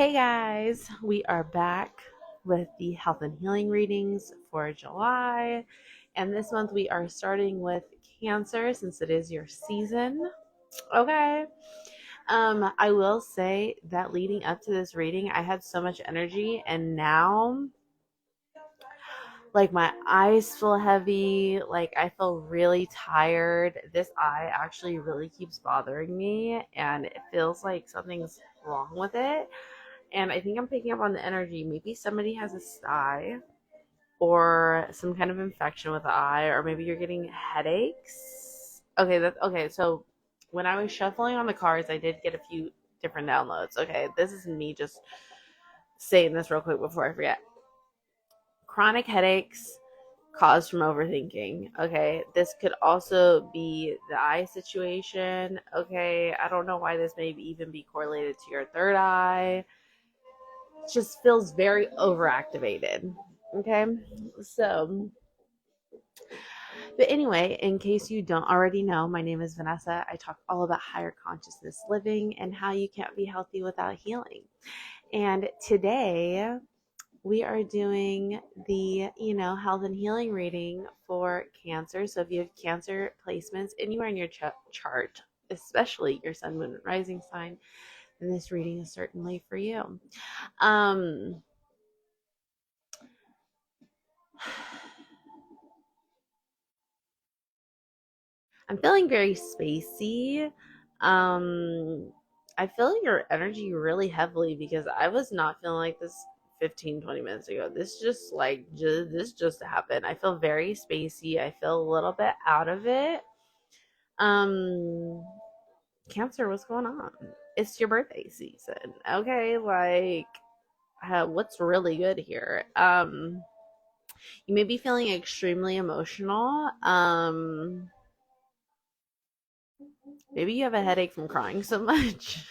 Hey guys, we are back with the health and healing readings for July. And this month we are starting with Cancer since it is your season. Okay. I will say that leading up to this reading, I had so much energy, and now like my eyes feel heavy, like I feel really tired. This eye actually really keeps bothering me, and it feels like something's wrong with it. And I think I'm picking up on the energy. Maybe somebody has a sty or some kind of infection with the eye, or maybe you're getting headaches. Okay, that's okay. So when I was shuffling on the cards, I did get a few different downloads. Okay, this is me just saying this real quick before I forget. Chronic headaches caused from overthinking. Okay, this could also be the eye situation. Okay, I don't know why this may even be correlated to your third eye. Just feels very overactivated. Okay, so, but anyway, in case you don't already know, my name is Vanessa. I talk all about higher consciousness living and how you can't be healthy without healing. And today we are doing the, health and healing reading for Cancer. So if you have Cancer placements anywhere in your chart, especially your sun, moon, and rising sign, then this reading is certainly for you. Um, I'm feeling very spacey. I feel your energy really heavily because I was not feeling like this 15-20 minutes ago. This just happened. I feel very spacey. I feel a little bit out of it. Um Cancer, what's going on? It's your birthday season. Okay, like what's really good here? You may be feeling extremely emotional. Maybe you have a headache from crying so much.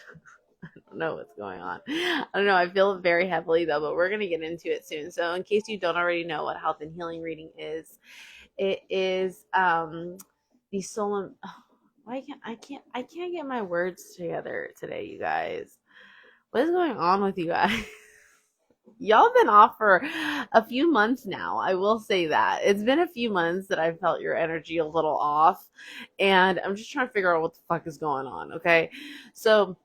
I don't know what's going on. I don't know. I feel it very heavily though, but we're gonna get into it soon. So, in case you don't already know what health and healing reading is, it is the soul. Why I can't get my words together today, you guys. What is going on with you guys? Y'all been off for a few months now. I will say that. It's been a few months that I felt your energy a little off, and I'm just trying to figure out what the fuck is going on, okay? So,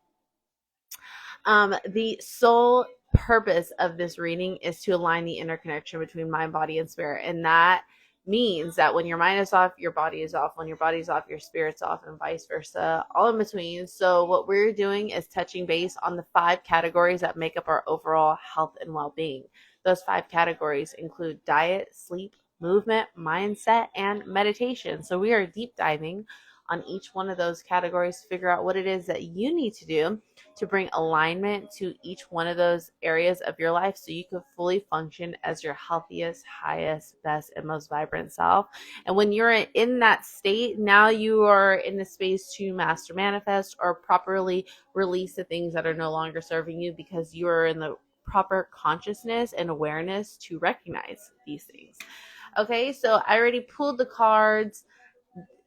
the sole purpose of this reading is to align the interconnection between mind, body, and spirit. And that means that when your mind is off, your body is off. When your body's off, your spirit's off, and vice versa, all in between. So, what we're doing is touching base on the 5 categories that make up our overall health and well being. Those 5 categories include diet, sleep, movement, mindset, and meditation. So, we are deep diving on each one of those categories to figure out what it is that you need to do to bring alignment to each one of those areas of your life so you can fully function as your healthiest, highest, best, and most vibrant self. And when you're in that state, now you are in the space to master manifest or properly release the things that are no longer serving you because you are in the proper consciousness and awareness to recognize these things. Okay, so I already pulled the cards.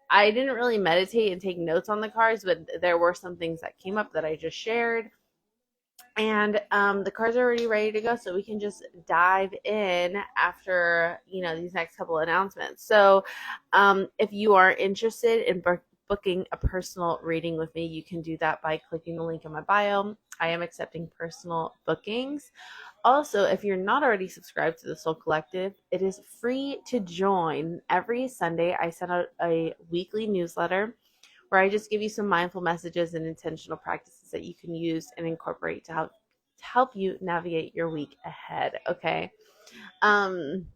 I didn't really meditate and take notes on the cards, but there were some things that came up that I just shared. And the cards are already ready to go, so we can just dive in after these next couple announcements. So, if you are interested in booking a personal reading with me, you can do that by clicking the link in my bio. I am accepting personal bookings. Also, if you're not already subscribed to the Soul Collective, it is free to join. Every Sunday, I send out a weekly newsletter where I just give you some mindful messages and intentional practices that you can use and incorporate to help you navigate your week ahead. Okay. Um,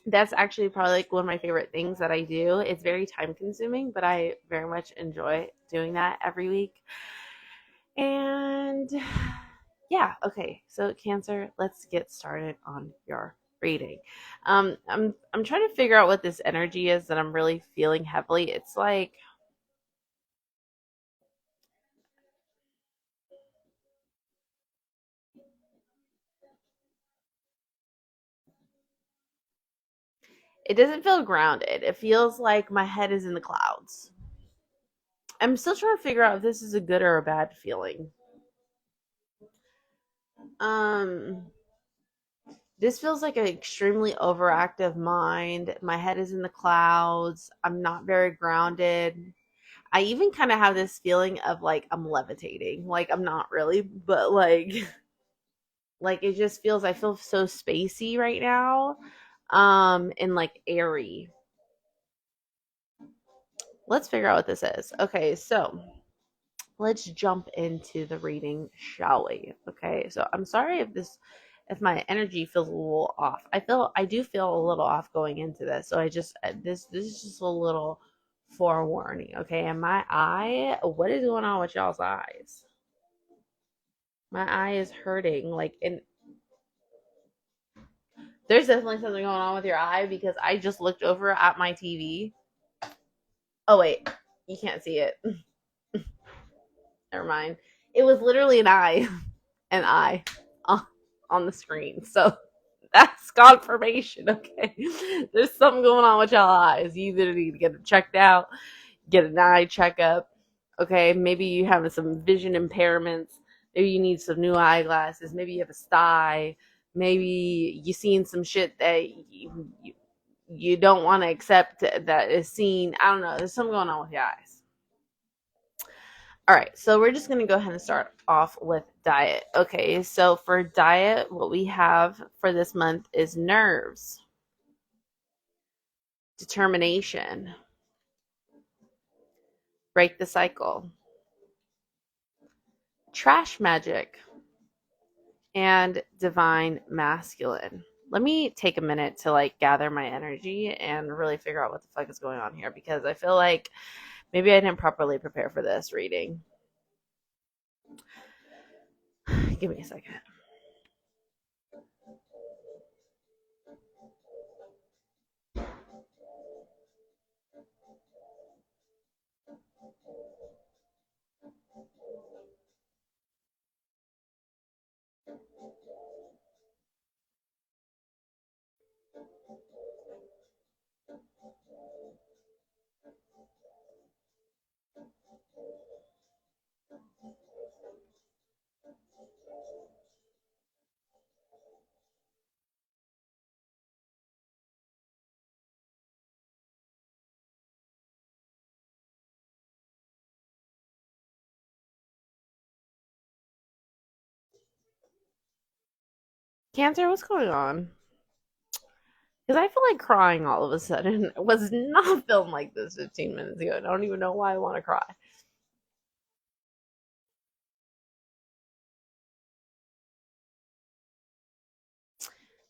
that's actually probably like one of my favorite things that I do. It's very time consuming, but I very much enjoy doing that every week. And okay. So Cancer, let's get started on your reading. I'm trying to figure out what this energy is that I'm really feeling heavily. It's like it doesn't feel grounded. It feels like my head is in the clouds. I'm still trying to figure out if this is a good or a bad feeling. Um, this feels like an extremely overactive mind. My head is in the clouds. I'm not very grounded. I even kind of have this feeling of like I'm levitating. Like I'm not really, but like it just feels I feel so spacey right now. And like airy. Let's figure out what this is. Okay, so let's jump into the reading, shall we? Okay, so I'm sorry if my energy feels a little off. I do feel a little off going into this. So I just this is just a little forewarning, okay? And my eye, what is going on with y'all's eyes? My eye is hurting. Like, and there's definitely something going on with your eye because I just looked over at my TV. Oh wait, you can't see it. Never mind. It was literally an eye on the screen. So that's confirmation. Okay, there's something going on with y'all eyes. You either need to get it checked out, get an eye checkup. Okay, maybe you have some vision impairments. Maybe you need some new eyeglasses. Maybe you have a sty. Maybe you seen some shit that you don't want to accept that is seen. I don't know. There's something going on with your eyes. All right, so we're just going to go ahead and start off with diet. Okay, so for diet, what we have for this month is nerves, determination, break the cycle, trash magic, and divine masculine. Let me take a minute to like gather my energy and really figure out what the fuck is going on here because I feel like maybe I didn't properly prepare for this reading. Give me a second. Cancer, what's going on? Because I feel like crying all of a sudden. It was not feeling like this 15 minutes ago. I don't even know why I want to cry.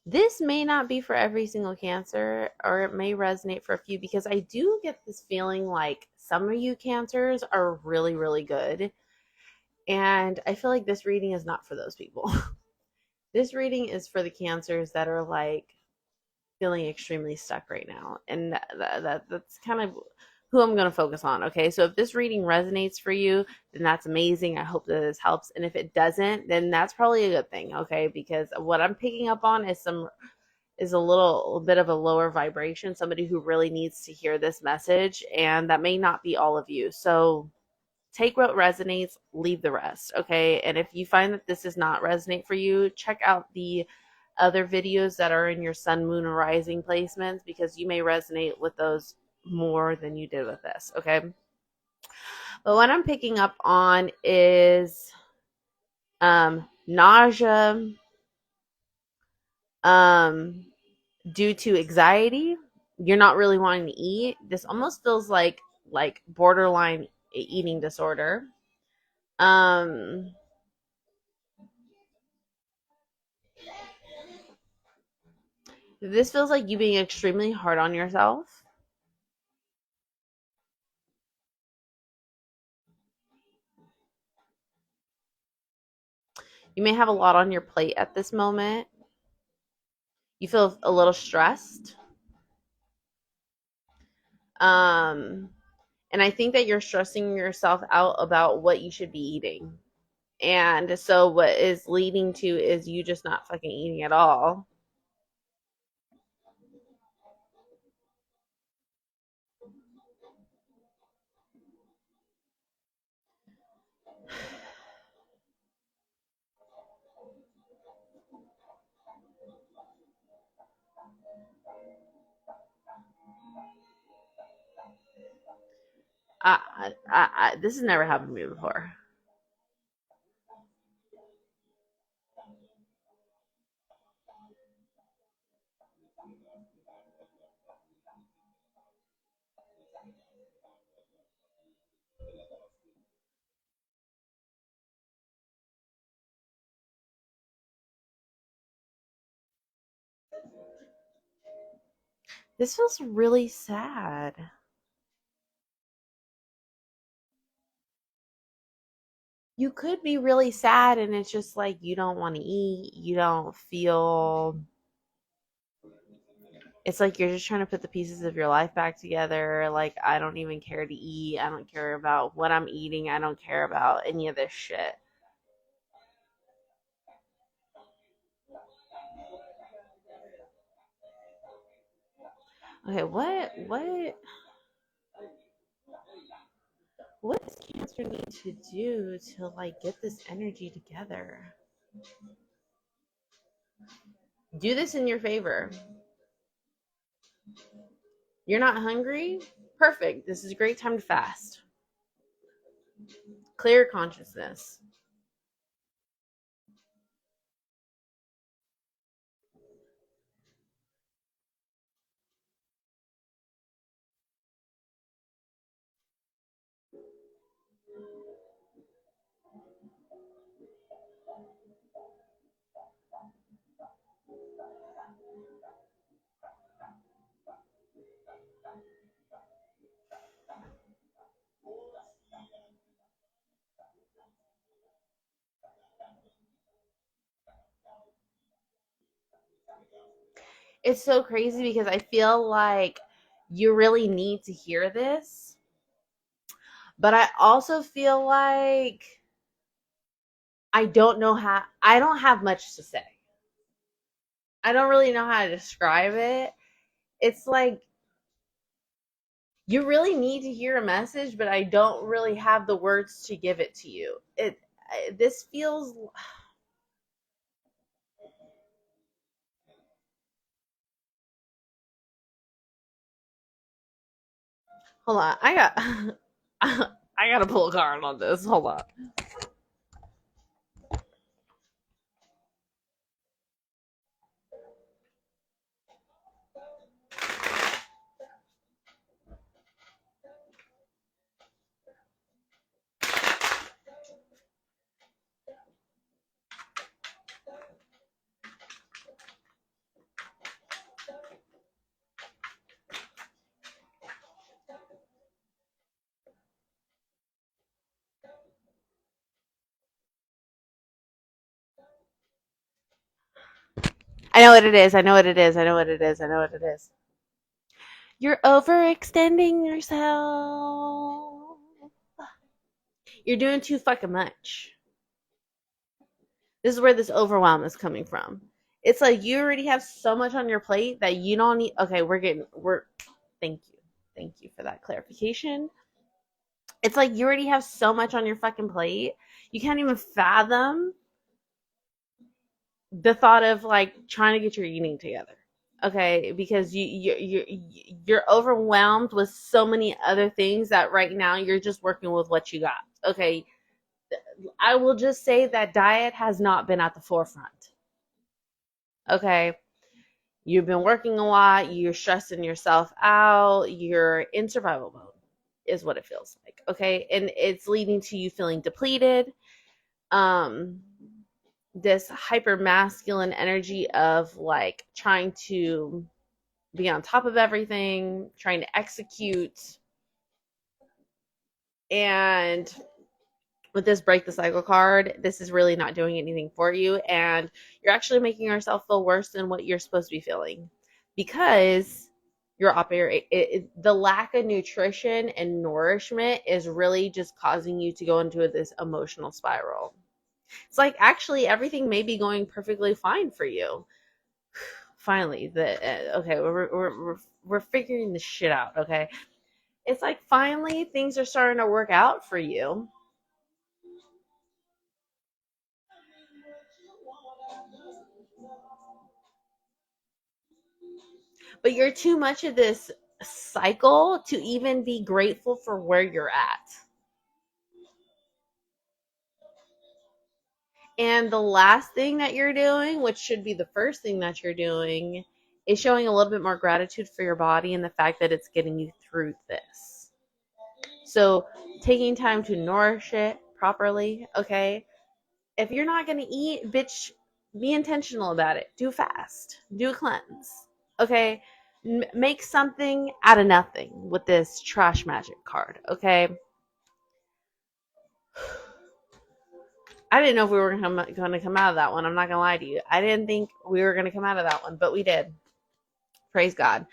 This may not be for every single Cancer, or it may resonate for a few because I do get this feeling like some of you Cancers are really, really good. And I feel like this reading is not for those people. This reading is for the Cancers that are like feeling extremely stuck right now. And that's kind of who I'm going to focus on. Okay. So if this reading resonates for you, then that's amazing. I hope that this helps. And if it doesn't, then that's probably a good thing. Okay. Because what I'm picking up on is a little bit of a lower vibration, somebody who really needs to hear this message. And that may not be all of you. So take what resonates, leave the rest. Okay. And if you find that this does not resonate for you, check out the other videos that are in your sun, moon, or rising placements because you may resonate with those more than you did with this. Okay. But what I'm picking up on is nausea due to anxiety. You're not really wanting to eat. This almost feels like borderline eating disorder. Um, this feels like you being extremely hard on yourself. You may have a lot on your plate at this moment. You feel a little stressed. Um, and I think that you're stressing yourself out about what you should be eating. And so what is leading to is you just not fucking eating at all. This has never happened to me before. This feels really sad. You could be really sad, and it's just like you don't want to eat. You don't feel. It's like you're just trying to put the pieces of your life back together. Like, I don't even care to eat. I don't care about what I'm eating. I don't care about any of this shit. Okay, what does Cancer need to do to like get this energy together? Do this in your favor. You're not hungry? Perfect. This is a great time to fast. Clear consciousness. It's so crazy because I feel like you really need to hear this, but I also feel like I don't have much to say. I don't really know how to describe it. It's like you really need to hear a message, but I don't really have the words to give it to you. This feels. Hold on, I got I gotta pull a card on this. Hold on. I know what it is. I know what it is. I know what it is. I know what it is. You're overextending yourself. You're doing too fucking much. This is where this overwhelm is coming from. It's like you already have so much on your plate that you don't need. Okay, we're. Thank you. Thank you for that clarification. It's like you already have so much on your fucking plate. You can't even fathom the thought of like trying to get your eating together. Okay, because you're overwhelmed with so many other things that right now you're just working with what you got. Okay, I will just say that diet has not been at the forefront. Okay, you've been working a lot, you're stressing yourself out, you're in survival mode, is what it feels like. Okay, and it's leading to you feeling depleted. Um, this hyper masculine energy of like trying to be on top of everything, trying to execute. And with this break the cycle card, this is really not doing anything for you. And you're actually making yourself feel worse than what you're supposed to be feeling because you're operating. The lack of nutrition and nourishment is really just causing you to go into this emotional spiral. It's like actually everything may be going perfectly fine for you. Finally, okay, we're figuring this shit out. Okay, it's like finally things are starting to work out for you, but you're too much of this. cycle to even be grateful for where you're at. And the last thing that you're doing, which should be the first thing that you're doing, is showing a little bit more gratitude for your body and the fact that it's getting you through this. So taking time to nourish it properly, okay? If you're not going to eat, bitch, be intentional about it. Do fast. Do a cleanse. Okay? Make something out of nothing with this trash magic card, okay? I didn't know if we were going to come out of that one. I'm not going to lie to you. I didn't think we were going to come out of that one, but we did. Praise God.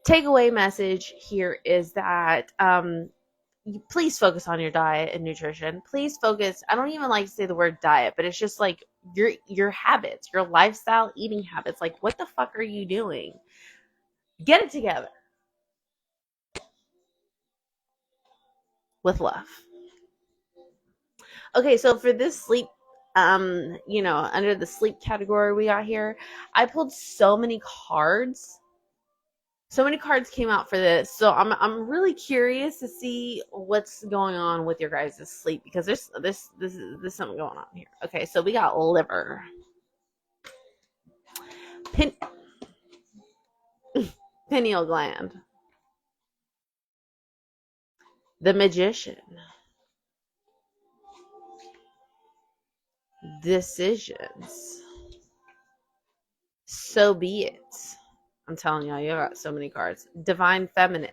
Takeaway message here is that please focus on your diet and nutrition. Please focus. I don't even like to say the word diet, but it's just like your habits, your lifestyle, eating habits. Like, what the fuck are you doing? Get it together with love. Okay, so for this sleep, under the sleep category we got here, I pulled so many cards. So many cards came out for this, so I'm really curious to see what's going on with your guys' sleep, because there's something going on here. Okay, so we got liver, pineal gland, the magician, decisions. So be it. I'm telling y'all, you got so many cards. Divine feminine.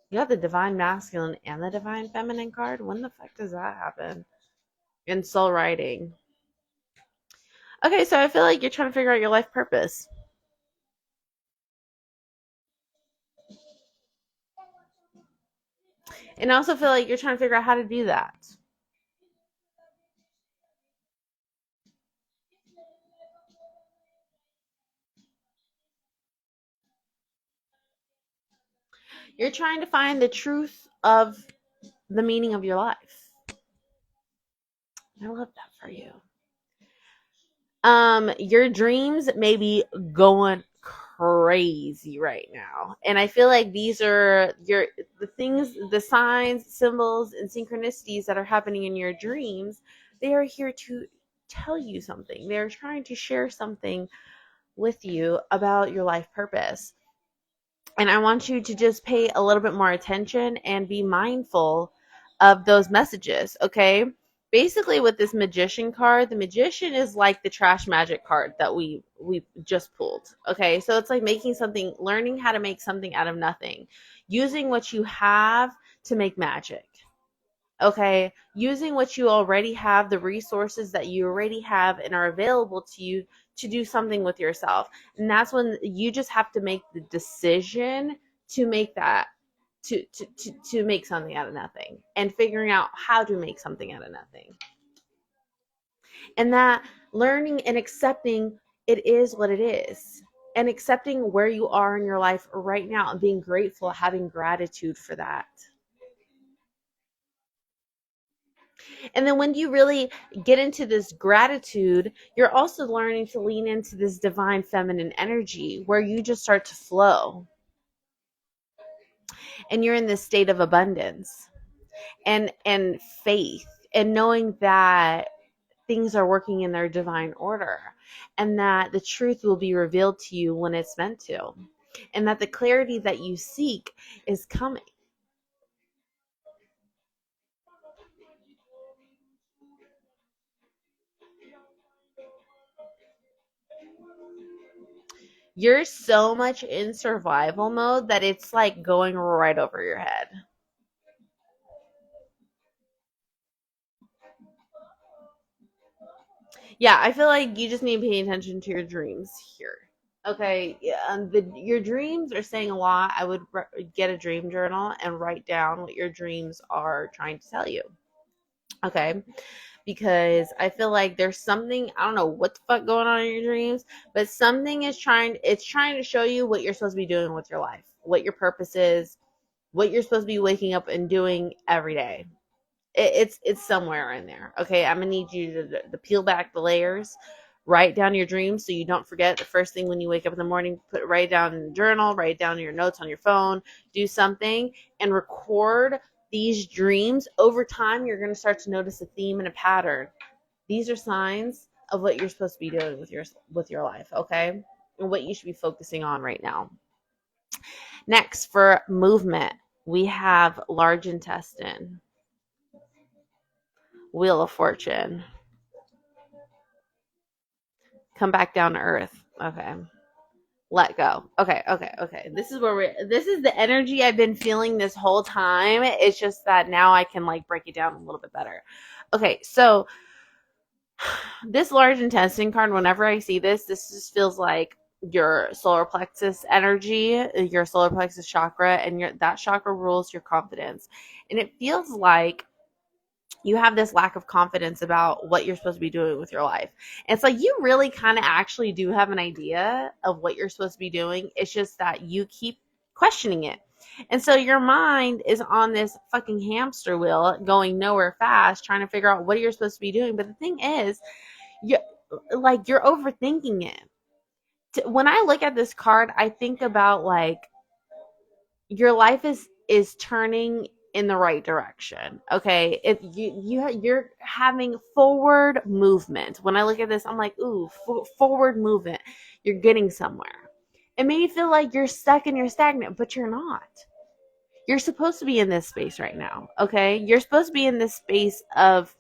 You got the divine masculine and the divine feminine card. When the fuck does that happen? And soul writing. Okay, so I feel like you're trying to figure out your life purpose. And I also feel like you're trying to figure out how to do that. You're trying to find the truth of the meaning of your life. I love that for you. Your dreams may be going crazy right now, and I feel like these are the things, the signs, symbols, and synchronicities that are happening in your dreams. They are here to tell you something. They're trying to share something with you about your life purpose. And I want you to just pay a little bit more attention and be mindful of those messages, okay? Basically, with this magician card, the magician is like the trash magic card that we just pulled, okay? So it's like learning how to make something out of nothing, using what you have to make magic. Okay, using what you already have, the resources that you already have and are available to you to do something with yourself. And that's when you just have to make the decision to make that to make something out of nothing, and figuring out how to make something out of nothing. And that learning and accepting it is what it is. And accepting where you are in your life right now and being grateful, having gratitude for that. And then when you really get into this gratitude, you're also learning to lean into this divine feminine energy where you just start to flow. And you're in this state of abundance and faith, and knowing that things are working in their divine order, and that the truth will be revealed to you when it's meant to, and that the clarity that you seek is coming. You're so much in survival mode that it's like going right over your head. Yeah, I feel like you just need to pay attention to your dreams here. Okay, yeah, your dreams are saying a lot. I would get a dream journal and write down what your dreams are trying to tell you. Okay, because I feel like there's something, I don't know what the fuck going on in your dreams, but something it's trying to show you what you're supposed to be doing with your life, what your purpose is, what you're supposed to be waking up and doing every day. It's somewhere in there. Okay, I'm gonna need you to peel back the layers, Write down your dreams so you don't forget. The first thing when you wake up in the morning, write it down in the journal, write it down in your notes on your phone, do something and record these dreams. Over time, you're going to start to notice a theme and a pattern. These are signs of what you're supposed to be doing with your life, okay? And what you should be focusing on right now. Next, for movement, we have large intestine, wheel of fortune, come back down to earth. Okay. Let go. Okay. This is the energy I've been feeling this whole time. It's just that now I can like break it down a little bit better. Okay, so this large intestine card, whenever I see this just feels like your solar plexus energy, your solar plexus chakra, and that chakra rules your confidence. And it feels like you have this lack of confidence about what you're supposed to be doing with your life. And it's like you really kind of actually do have an idea of what you're supposed to be doing. It's just that you keep questioning it. And so your mind is on this fucking hamster wheel going nowhere fast, trying to figure out what you're supposed to be doing. But the thing is, you're overthinking it. When I look at this card, I think about like your life is turning in the right direction. Okay, if you're having forward movement. When I look at this, I'm like, ooh, forward movement. You're getting somewhere. It may feel like you're stuck and you're stagnant, but you're not. You're supposed to be in this space right now. Okay, you're supposed to be in this space of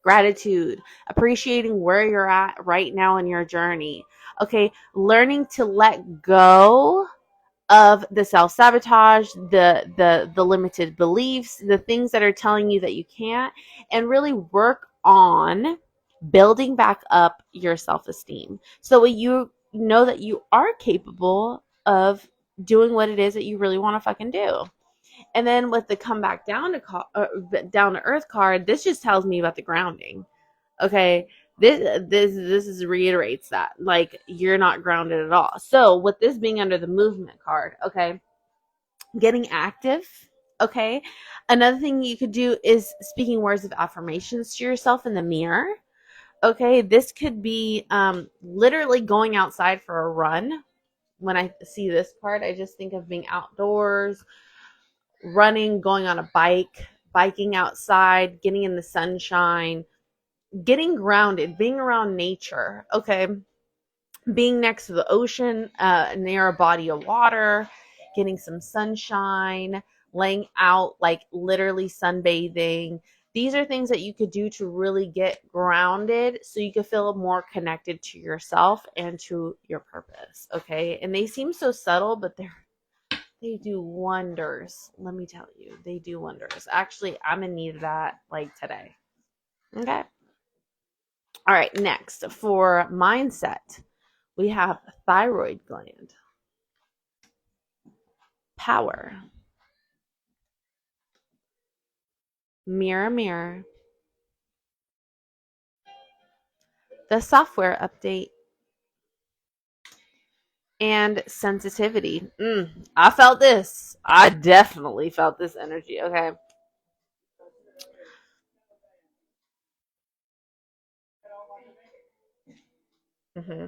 gratitude, appreciating where you're at right now in your journey. Okay, learning to let go of the self-sabotage, the limited beliefs, the things that are telling you that you can't, and really work on building back up your self-esteem so you know that you are capable of doing what it is that you really want to fucking do. And then with the come back down to earth card, this just tells me about the grounding. Okay, this reiterates that like you're not grounded at all. So with this being under the movement card, okay, getting active. Okay, another thing you could do is speaking words of affirmations to yourself in the mirror. Okay, this could be literally going outside for a run. When I see this card, I just think of being outdoors, running, going on a bike, biking outside, getting in the sunshine, getting grounded, being around nature. Okay, being next to the ocean, near a body of water, getting some sunshine, laying out, like literally sunbathing. These are things that you could do to really get grounded so you could feel more connected to yourself and to your purpose. Okay, and they seem so subtle, but they do wonders. Let me tell you, they do wonders. Actually, I'm in need of that like today. Okay. All right, next for mindset, we have thyroid gland, power, mirror, mirror, the software update, and sensitivity. I felt this. I definitely felt this energy. Okay. hmm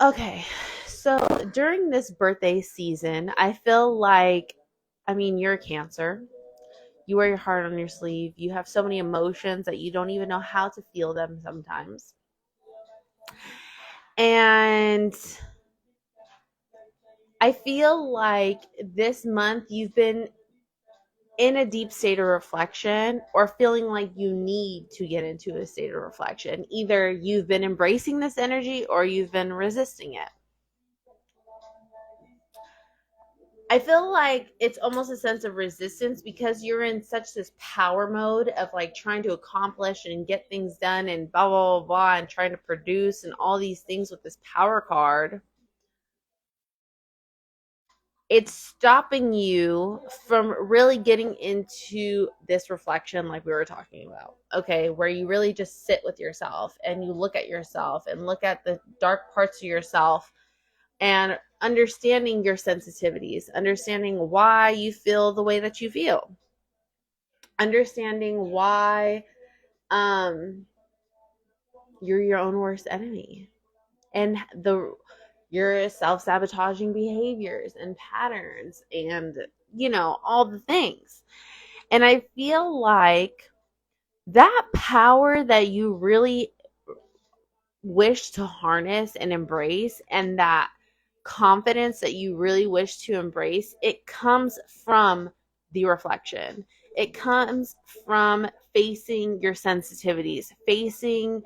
Okay. So during this birthday season, I feel like, I mean, you're a Cancer. You wear your heart on your sleeve. You have so many emotions that you don't even know how to feel them sometimes. And I feel like this month you've been in a deep state of reflection or feeling like you need to get into a state of reflection. Either you've been embracing this energy or you've been resisting it. I feel like it's almost a sense of resistance because you're in such this power mode of like trying to accomplish and get things done and blah, blah, blah, blah, and trying to produce and all these things with this power card. It's stopping you from really getting into this reflection like we were talking about. Okay, where you really just sit with yourself and you look at yourself and look at the dark parts of yourself and understanding your sensitivities, understanding why you feel the way that you feel, understanding why um you're your own worst enemy. And your self-sabotaging behaviors and patterns and all the things. And I feel like that power that you really wish to harness and embrace, and that confidence that you really wish to embrace, it comes from the reflection. It comes from facing your sensitivities, facing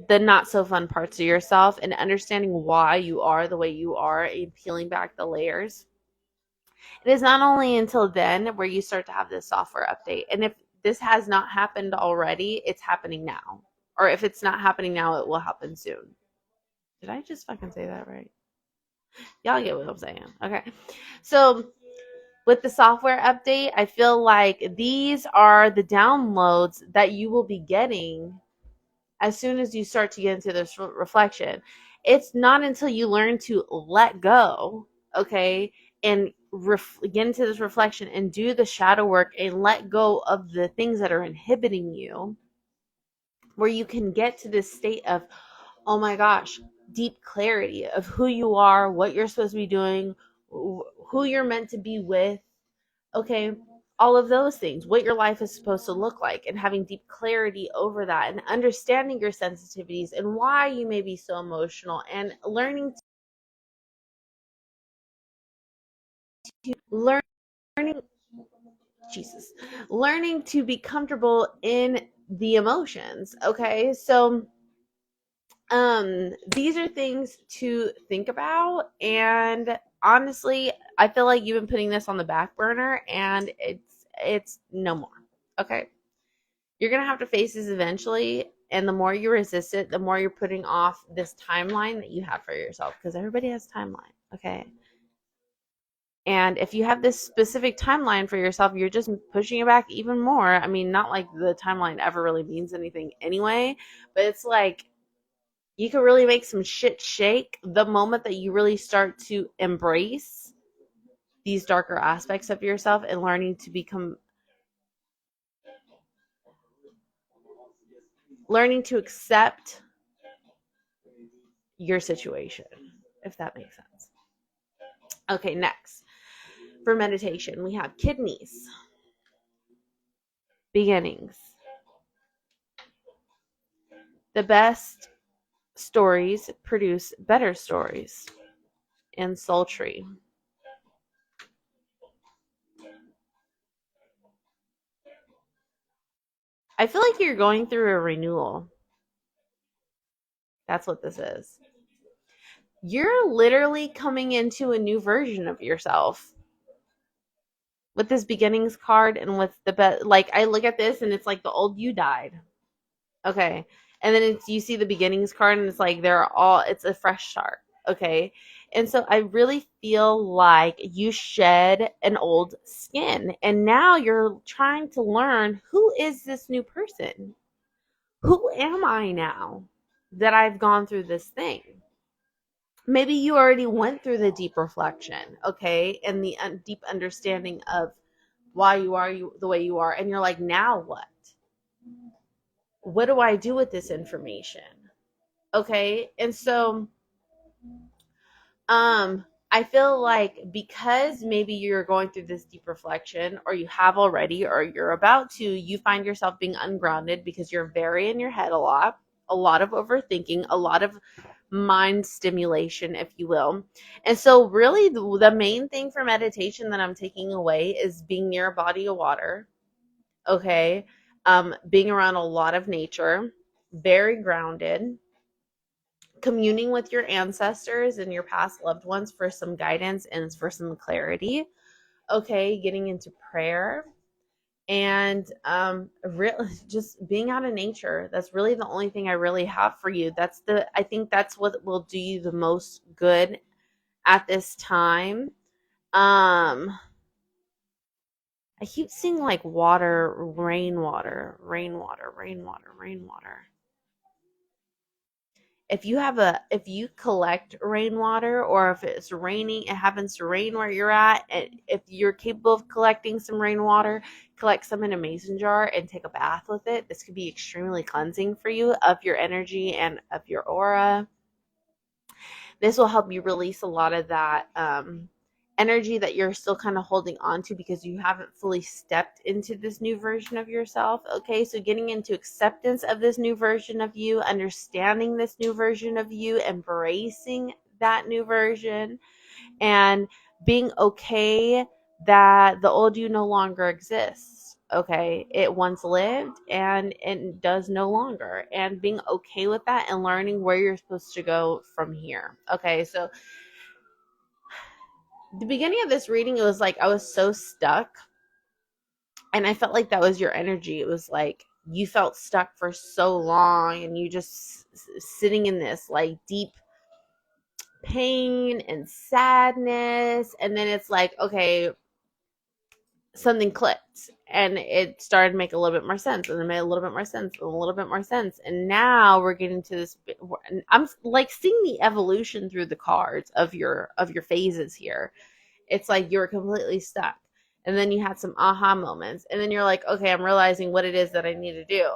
the not so fun parts of yourself, and understanding why you are the way you are and peeling back the layers. It is not only until then where you start to have this software update. And if this has not happened already, it's happening now. Or if it's not happening now, it will happen soon. Did I just fucking say that right? Y'all get what I'm saying. Okay. So with the software update, I feel like these are the downloads that you will be getting as soon as you start to get into this reflection. It's not until you learn to let go, okay, and get into this reflection and do the shadow work and let go of the things that are inhibiting you, where you can get to this state of, oh my gosh, deep clarity of who you are, what you're supposed to be doing, who you're meant to be with, okay, all of those things, what your life is supposed to look like, and having deep clarity over that, and understanding your sensitivities and why you may be so emotional, and learning Jesus, learning to be comfortable in the emotions. Okay, so these are things to think about, and honestly, I feel like you've been putting this on the back burner, and it's no more. Okay, you're going to have to face this eventually. And the more you resist it, the more you're putting off this timeline that you have for yourself, because everybody has a timeline. Okay. And if you have this specific timeline for yourself, you're just pushing it back even more. I mean, not like the timeline ever really means anything anyway, but it's like you can really make some shit shake the moment that you really start to embrace these darker aspects of yourself and learning to accept your situation, if that makes sense. Okay, next. For meditation, we have kidneys, beginnings. The best stories produce better stories, and sultry. I feel like you're going through a renewal. That's what this is. You're literally coming into a new version of yourself with this beginnings card, and with like, I look at this and it's like the old you died. Okay. And then you see the beginnings card and it's like it's a fresh start. Okay. And so I really feel like you shed an old skin, and now you're trying to learn, who is this new person? Who am I now that I've gone through this thing? Maybe you already went through the deep reflection, okay, and the deep understanding of why you are the way you are, and you're like, now what? What do I do with this information? Okay, and so I feel like, because maybe you're going through this deep reflection, or you have already, or you're about to, you find yourself being ungrounded because you're very in your head a lot of overthinking, a lot of mind stimulation, if you will. And so really the main thing for meditation that I'm taking away is being near a body of water. Okay. Being around a lot of nature, very grounded, communing with your ancestors and your past loved ones for some guidance and for some clarity. Okay, getting into prayer, and really just being out of nature. That's really the only thing I really have for you. I think that's what will do you the most good at this time. I keep seeing like water, rainwater, rainwater, rainwater, rainwater. if you collect rainwater, or if it's raining, it happens to rain where you're at, and if you're capable of collecting some rainwater, collect some in a mason jar and take a bath with it. This could be extremely cleansing for you, of your energy and of your aura. This will help you release a lot of that energy that you're still kind of holding on to because you haven't fully stepped into this new version of yourself. Okay, so getting into acceptance of this new version of you, understanding this new version of you, embracing that new version, and being okay that the old you no longer exists. Okay, it once lived and it does no longer, and being okay with that and learning where you're supposed to go from here. Okay, so the beginning of this reading, it was like I was so stuck, and I felt like that was your energy. It was like you felt stuck for so long, and you just sitting in this like deep pain and sadness, and then it's like, okay, something clicked and it started to make a little bit more sense, and it made a little bit more sense and a little bit more sense, and now we're getting to this. I'm like seeing the evolution through the cards of your phases here. It's like you're completely stuck, and then you had some aha moments, and then you're like, okay, I'm realizing what it is that I need to do,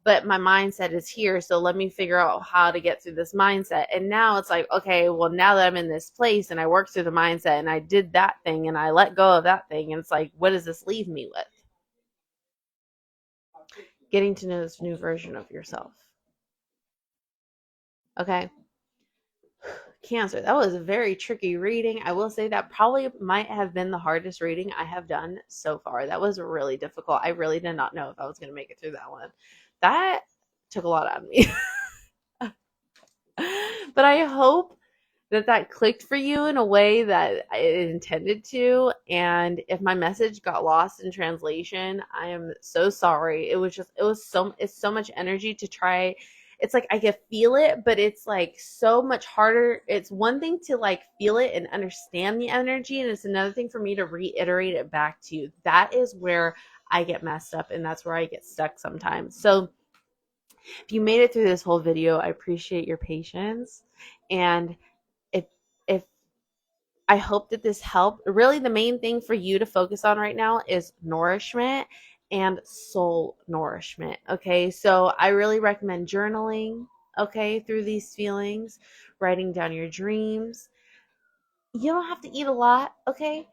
but my mindset is here, so let me figure out how to get through this mindset. And now it's like, okay, well, now that I'm in this place and I worked through the mindset and I did that thing and I let go of that thing, and it's like, what does this leave me with? Getting to know this new version of yourself. Okay, Cancer, that was a very tricky reading. I will say that probably might have been the hardest reading I have done so far. That was really difficult. I really did not know if I was going to make it through that one. That took a lot out of me. But I hope that clicked for you in a way that it intended to. And if my message got lost in translation, I am so sorry. It's so much energy to try. It's like I can feel it, but it's like so much harder. It's one thing to like feel it and understand the energy, and it's another thing for me to reiterate it back to you. That is where I get messed up, and that's where I get stuck sometimes. So if you made it through this whole video, I appreciate your patience. And if if I hope that this helped. Really, the main thing for you to focus on right now is nourishment and soul nourishment. Okay, so I really recommend journaling, okay, through these feelings, writing down your dreams. You don't have to eat a lot, okay?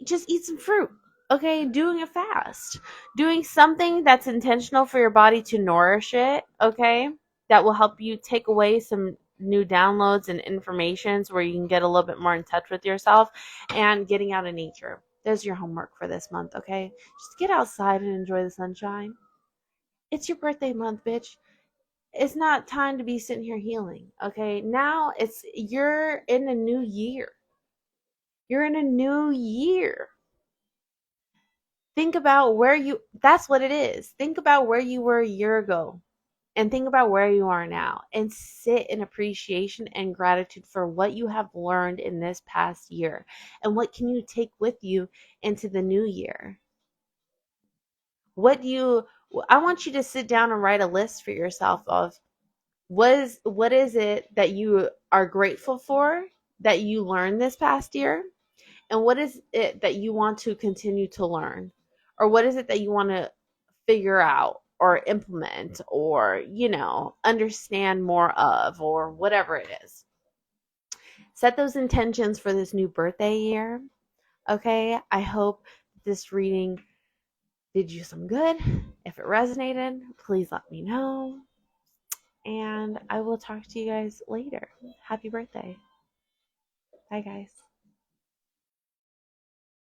Just eat some fruit, okay? Doing a fast, doing something that's intentional for your body to nourish it, okay? That will help you take away some new downloads and informations where you can get a little bit more in touch with yourself, and getting out in nature. There's your homework for this month, okay? Just get outside and enjoy the sunshine. It's your birthday month, bitch. It's not time to be sitting here healing, okay? Now you're in a new year. You're in a new year. Think about that's what it is. Think about where you were a year ago, and think about where you are now, and sit in appreciation and gratitude for what you have learned in this past year, and what can you take with you into the new year. I want you to sit down and write a list for yourself of what is it that you are grateful for that you learned this past year, and what is it that you want to continue to learn, or what is it that you want to figure out or implement, or understand more of, or whatever it is. Set those intentions for this new birthday year. Okay, I hope this reading did you some good. If it resonated, please let me know, and I will talk to you guys later. Happy birthday. Bye, guys.